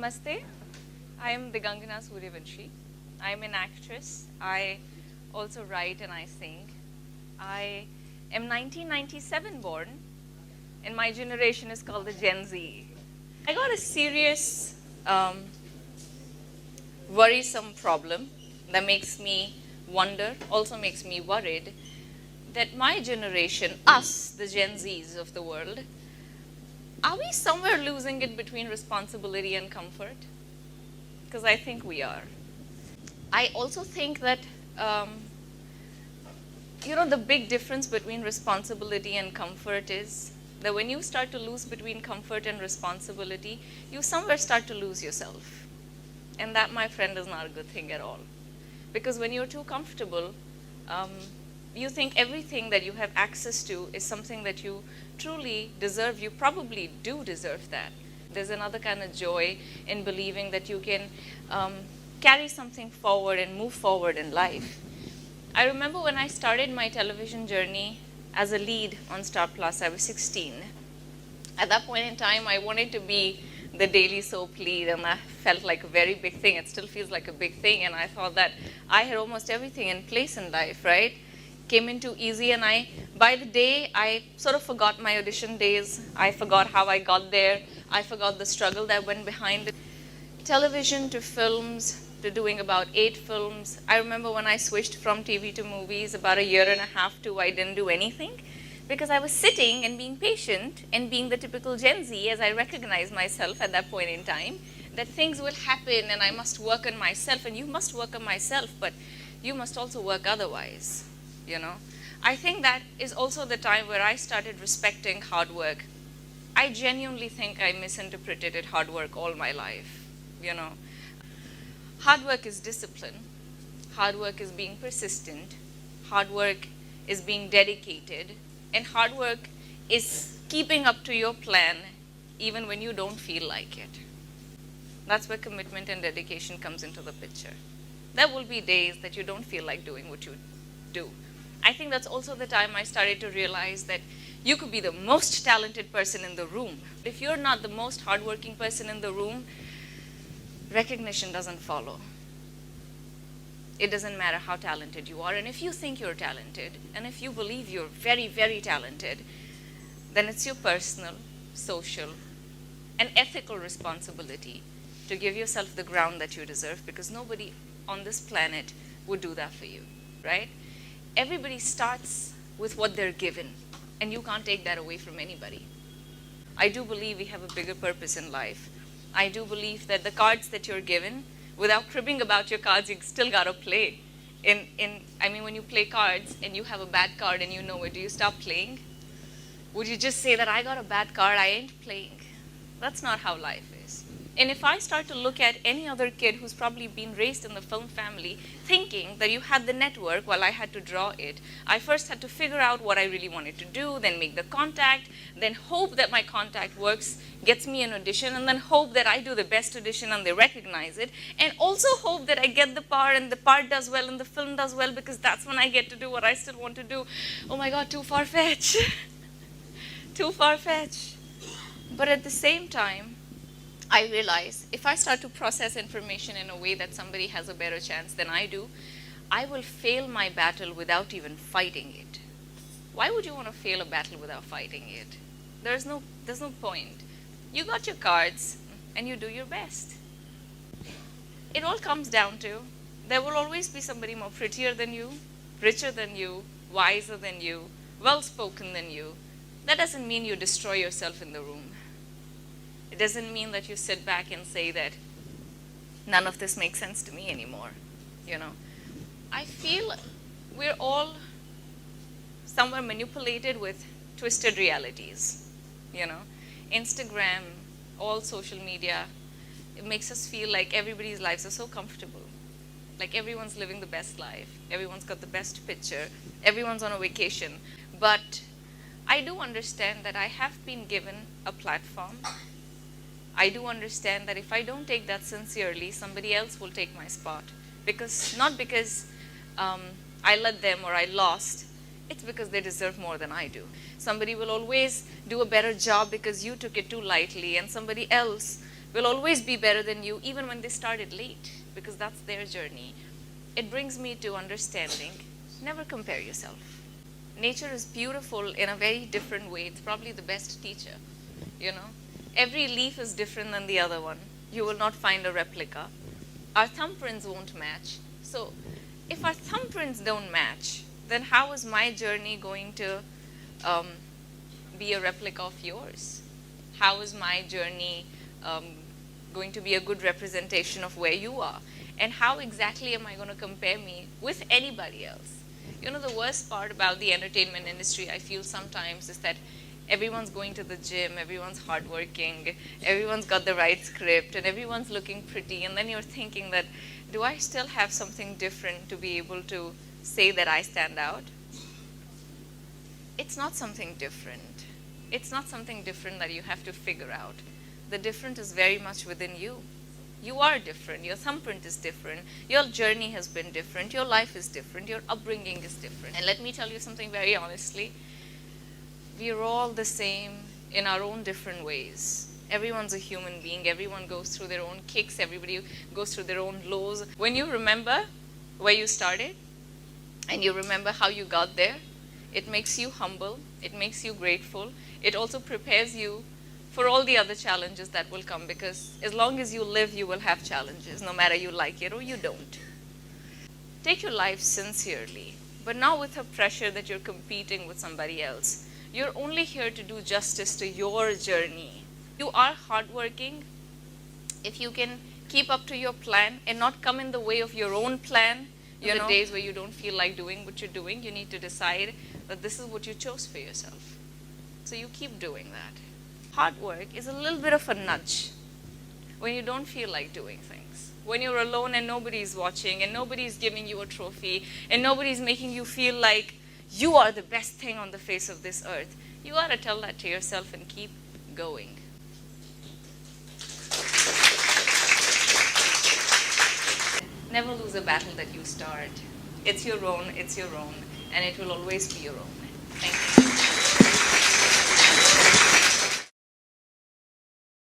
Namaste. I am Digangana Suryavanshi. I am an actress. I also write and I sing. I am 1997 born, and my generation is called the Gen Z. I got a serious, worrisome problem that makes me wonder, also makes me worried, that my generation, us, the Gen Zs of the world, are we somewhere losing it between responsibility and comfort? Because I think we are. I also think that, the big difference between responsibility and comfort is that when you start to lose between comfort and responsibility, you somewhere start to lose yourself. And that, my friend, is not a good thing at all. Because when you're too comfortable, you think everything that you have access to is something that you truly deserve. You probably do deserve that. There's another kind of joy in believing that you can carry something forward and move forward in life. I remember when I started my television journey as a lead on Star Plus, I was 16. At that point in time, I wanted to be the daily soap lead, and that felt like a very big thing. It still feels like a big thing, and I thought that I had almost everything in place in life, right? Came in too easy, and by the day, I sort of forgot my audition days. I forgot how I got there. I forgot the struggle that went behind it. Television to films, to doing about 8 films. I remember when I switched from TV to movies about a year and a half to I didn't do anything, because I was sitting and being patient and being the typical Gen Z, as I recognized myself at that point in time, that things will happen and I must work on myself, and you must work on myself, but you must also work otherwise. I think that is also the time where I started respecting hard work. I genuinely think I misinterpreted hard work all my life. Hard work is discipline. Hard work is being persistent. Hard work is being dedicated. And hard work is keeping up to your plan even when you don't feel like it. That's where commitment and dedication comes into the picture. There will be days that you don't feel like doing what you do. I think that's also the time I started to realize that you could be the most talented person in the room. If you're not the most hardworking person in the room, recognition doesn't follow. It doesn't matter how talented you are. And if you think you're talented, and if you believe you're very, very talented, then it's your personal, social, and ethical responsibility to give yourself the ground that you deserve, because nobody on this planet would do that for you, right? Everybody starts with what they're given, and you can't take that away from anybody. I do believe we have a bigger purpose in life. I do believe that the cards that you're given, without cribbing about your cards, you still gotta play. When you play cards and you have a bad card and you know it, do you stop playing? Would you just say that I got a bad card, I ain't playing? That's not how life is. And if I start to look at any other kid who's probably been raised in the film family, thinking that you had the network while I had to draw it, I first had to figure out what I really wanted to do, then make the contact, then hope that my contact works, gets me an audition, and then hope that I do the best audition and they recognize it, and also hope that I get the part and the part does well and the film does well, because that's when I get to do what I still want to do. Oh my God, too far-fetched. Too far-fetched. But at the same time, I realize if I start to process information in a way that somebody has a better chance than I do, I will fail my battle without even fighting it. Why would you want to fail a battle without fighting it? There's no point. You got your cards and you do your best. It all comes down to, there will always be somebody more prettier than you, richer than you, wiser than you, well-spoken than you. That doesn't mean you destroy yourself in the room. It doesn't mean that you sit back and say that none of this makes sense to me anymore. I feel we're all somewhere manipulated with twisted realities. Instagram, all social media, it makes us feel like everybody's lives are so comfortable. Like everyone's living the best life. Everyone's got the best picture. Everyone's on a vacation. But I do understand that I have been given a platform. I do understand that if I don't take that sincerely, somebody else will take my spot. Not because I let them or I lost. It's because they deserve more than I do. Somebody will always do a better job because you took it too lightly, and somebody else will always be better than you, even when they started late, because that's their journey. It brings me to understanding, never compare yourself. Nature is beautiful in a very different way. It's probably the best teacher, you know. Every leaf is different than the other one. You will not find a replica. Our thumbprints won't match. So if our thumbprints don't match, then how is my journey going to be a replica of yours? How is my journey going to be a good representation of where you are? And how exactly am I going to compare me with anybody else? You know, the worst part about the entertainment industry, I feel sometimes, is that everyone's going to the gym, everyone's hardworking, everyone's got the right script, and everyone's looking pretty. And then you're thinking that, do I still have something different to be able to say that I stand out? It's not something different. It's not something different that you have to figure out. The different is very much within you. You are different. Your thumbprint is different. Your journey has been different. Your life is different. Your upbringing is different. And let me tell you something very honestly. We are all the same in our own different ways. Everyone's a human being. Everyone goes through their own kicks. Everybody goes through their own lows. When you remember where you started and you remember how you got there, it makes you humble. It makes you grateful. It also prepares you for all the other challenges that will come, because as long as you live, you will have challenges, no matter you like it or you don't. Take your life sincerely, but not with a pressure that you're competing with somebody else. You're only here to do justice to your journey. You are hardworking. If you can keep up to your plan and not come in the way of your own plan, you know, the days where you don't feel like doing what you're doing, you need to decide that this is what you chose for yourself. So you keep doing that. Hard work is a little bit of a nudge when you don't feel like doing things. When you're alone and nobody's watching and nobody's giving you a trophy and nobody's making you feel like you are the best thing on the face of this earth. You ought to tell that to yourself and keep going. Never lose a battle that you start. It's your own, and it will always be your own. Thank you.